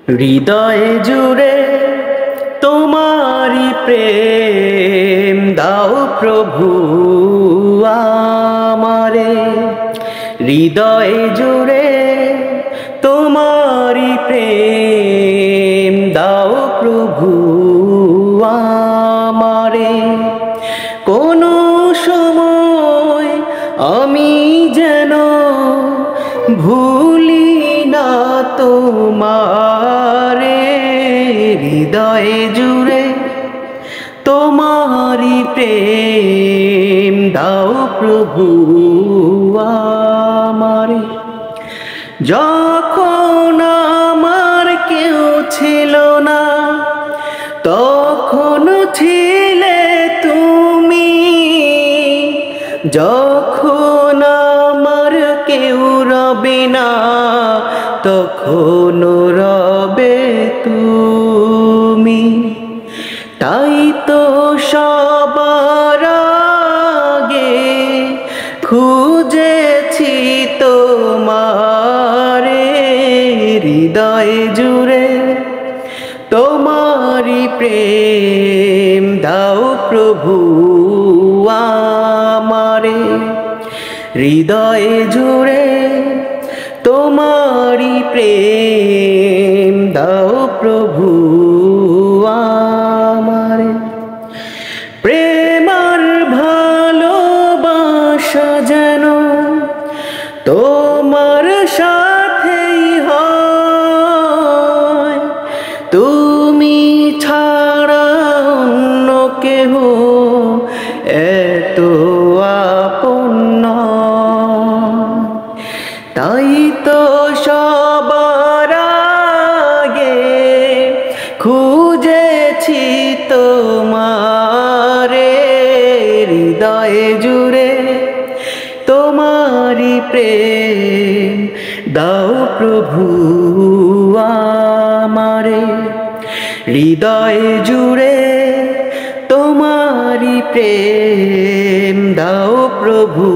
হৃদয়ে জুড়ে তোমারি প্রেম দাও প্রভু আমারে। হৃদয়ে জুড়ে তোমারি প্রেম দাও প্রভু আমারে। কোনো সময় আমি যেন ভুলি না তোমারে। হৃদয়ে জুড়ে তোমারি প্রেম দাও প্রভু আমারে। যখন আমার কেউ ছিল না তখন ছিলে তুমি, যখন আমার কেউ রবে না তখন রবে তুমি। তাই তো সবার আগে খুঁজেছি তোমারে। হৃদয়ে জুড়ে তোমারি প্রেম দাও প্রভু আমারে। হৃদয়ে জুড়ে তোমারি প্রেম দাও প্রভু আমারে। প্রেমার ভালোবাসা যেন তোমার সাথেই হয়, তুমি ছাড়া অন্য কেহ এত আপন নয়। তাই তো সবার আগে খুঁজেছি তোমারে। হৃদয়ে জুড়ে তোমারি প্রেম দাও প্রভু আমারে। হৃদয়ে জুড়ে তোমারি প্রেম দাও প্রভু